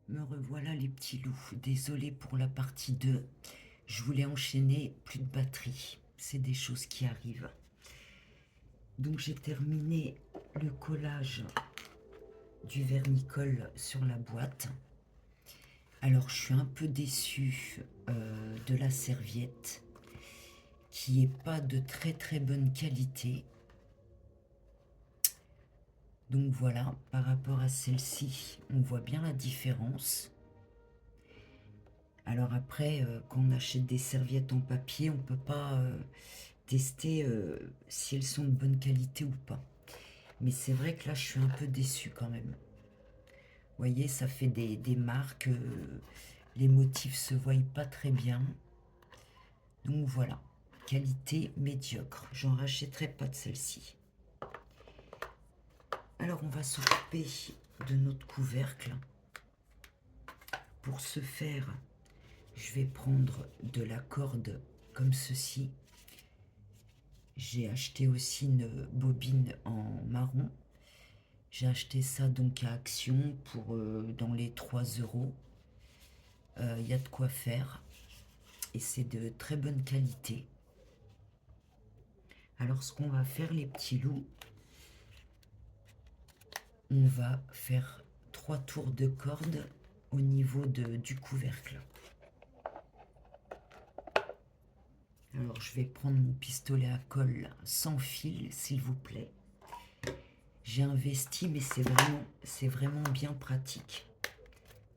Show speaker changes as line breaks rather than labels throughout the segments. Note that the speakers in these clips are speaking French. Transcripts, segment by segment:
Me revoilà les petits loups. Désolée pour la partie 2. Je voulais enchaîner, plus de batterie. C'est des choses qui arrivent. Donc j'ai terminé le collage du vernicole sur la boîte. Alors je suis un peu déçue de la serviette qui est pas de très très bonne qualité. Donc voilà, par rapport à celle-ci, on voit bien la différence. Alors après, quand on achète des serviettes en papier, on ne peut pas tester si elles sont de bonne qualité ou pas. Mais c'est vrai que là, je suis un peu déçue quand même. Vous voyez, ça fait des marques, les motifs se voient pas très bien. Donc voilà, qualité médiocre. J'en rachèterai pas de celle-ci. Alors on va s'occuper de notre couvercle. Pour ce faire, je vais prendre de la corde comme ceci. J'ai acheté aussi une bobine en marron. J'ai acheté ça donc à Action pour dans les 3 euros. Il y a de quoi faire. Et c'est de très bonne qualité. Alors ce qu'on va faire les petits loups, on va faire 3 tours de corde au niveau du couvercle. Alors je vais prendre mon pistolet à colle sans fil s'il vous plaît. J'ai investi mais c'est vraiment bien pratique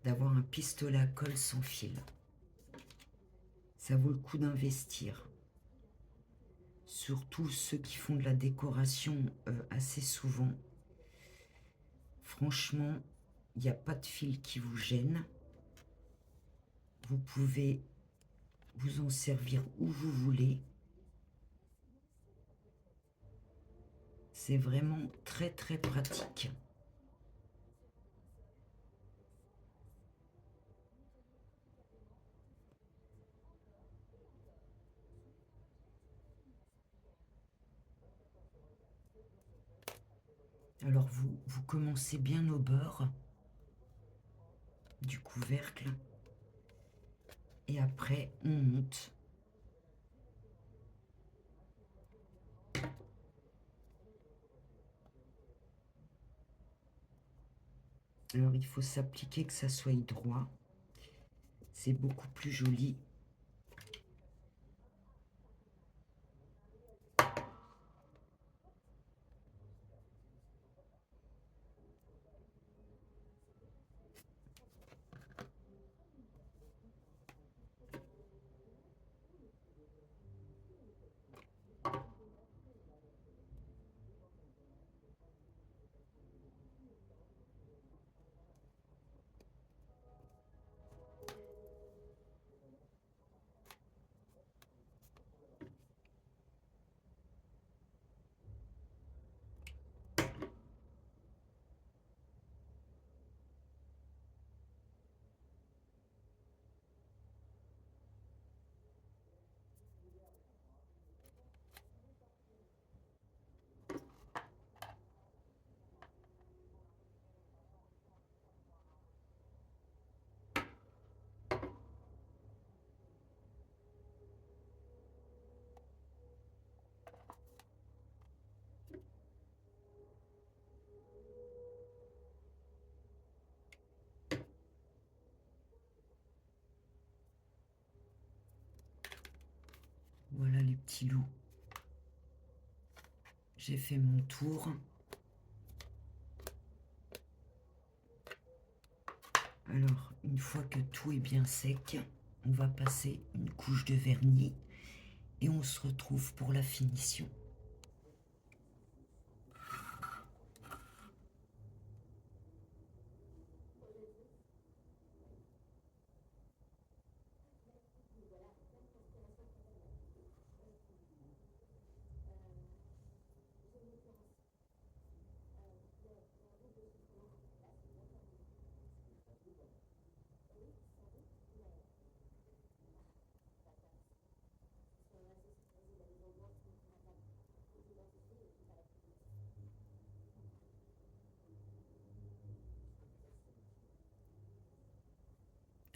d'avoir un pistolet à colle sans fil. Ça vaut le coup d'investir. Surtout ceux qui font de la décoration assez souvent. Franchement, il n'y a pas de fil qui vous gêne. Vous pouvez vous en servir où vous voulez. C'est vraiment très très pratique. Alors vous commencez bien au bord du couvercle et après on monte. Alors il faut s'appliquer que ça soit droit. C'est beaucoup plus joli. Voilà les petits loups. J'ai fait mon tour. Alors, une fois que tout est bien sec, on va passer une couche de vernis et on se retrouve pour la finition.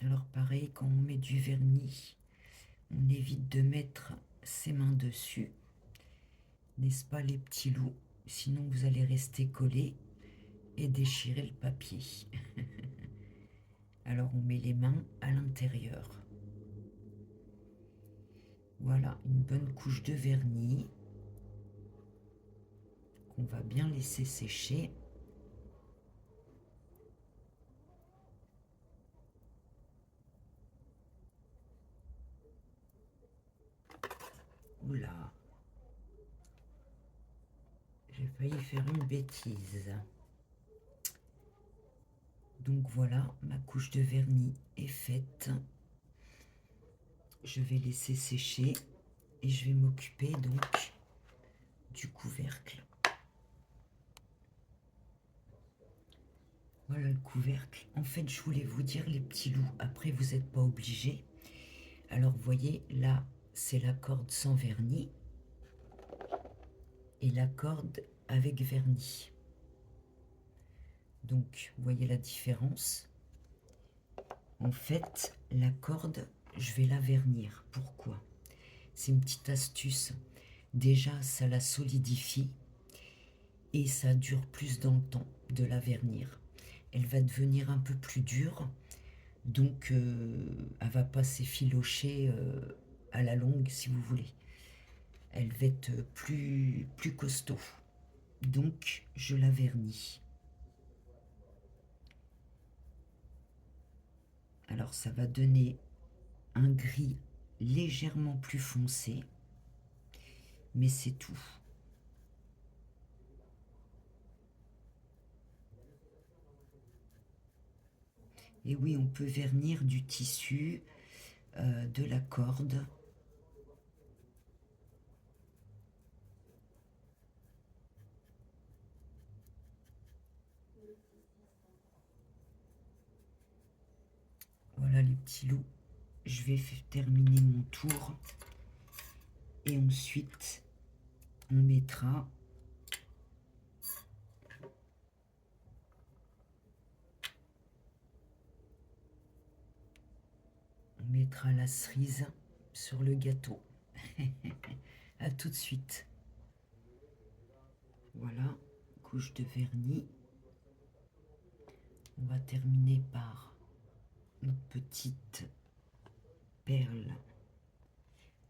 Alors pareil, quand on met du vernis, on évite de mettre ses mains dessus, n'est-ce pas les petits loups? Sinon vous allez rester collés et déchirer le papier. Alors on met les mains à l'intérieur. Voilà, une bonne couche de vernis qu'on va bien laisser sécher. Oula, j'ai failli faire une bêtise. Donc voilà, ma couche de vernis est faite. Je vais laisser sécher et je vais m'occuper donc du couvercle. Voilà le couvercle. En fait, je voulais vous dire les petits loups, après vous n'êtes pas obligés. Alors vous voyez, là, c'est la corde sans vernis et la corde avec vernis. Donc, vous voyez la différence. En fait, la corde, je vais la vernir. Pourquoi? C'est une petite astuce. Déjà, ça la solidifie et ça dure plus dans le temps de la vernir. Elle va devenir un peu plus dure, donc elle va pas s'effilocher à la longue, si vous voulez. Elle va être plus costaud. Donc, je la vernis. Alors, ça va donner un gris légèrement plus foncé, mais c'est tout. Et oui, on peut vernir du tissu, de la corde. Voilà les petits loups. Je vais terminer mon tour. Et ensuite, on mettra la cerise sur le gâteau. À tout de suite. Voilà, couche de vernis. On va terminer par une petite perle,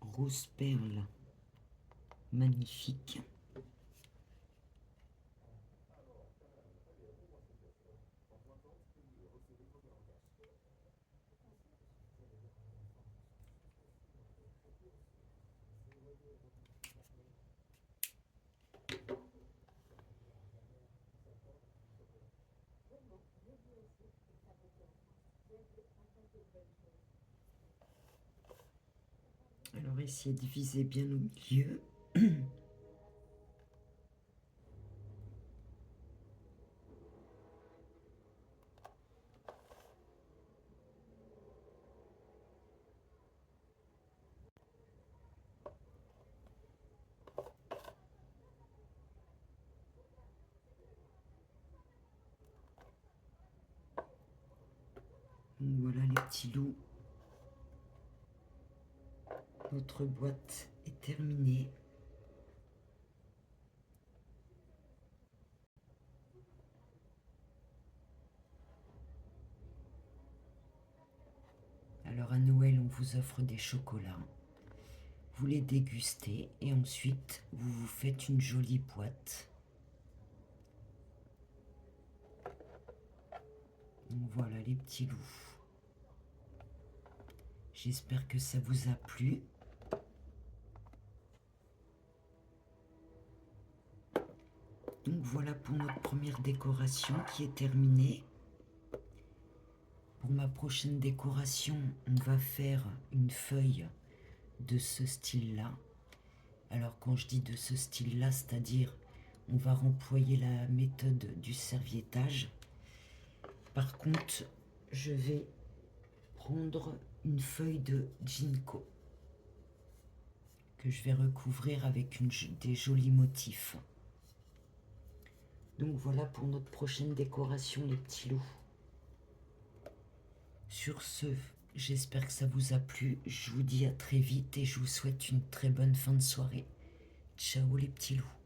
rose perle, magnifique. Alors essayez de viser bien au milieu. Donc voilà les petits loups. Notre boîte est terminée. Alors à Noël, on vous offre des chocolats. Vous les dégustez et ensuite, vous vous faites une jolie boîte. Donc voilà les petits loups. J'espère que ça vous a plu. Donc voilà pour notre première décoration qui est terminée. Pour ma prochaine décoration, on va faire une feuille de ce style-là. Alors quand je dis de ce style-là, c'est-à-dire on va employer la méthode du serviettage. Par contre, je vais prendre une feuille de ginkgo que je vais recouvrir avec des jolis motifs. Donc voilà pour notre prochaine décoration les petits loups. Sur ce, j'espère que ça vous a plu. Je vous dis à très vite et je vous souhaite une très bonne fin de soirée. Ciao les petits loups.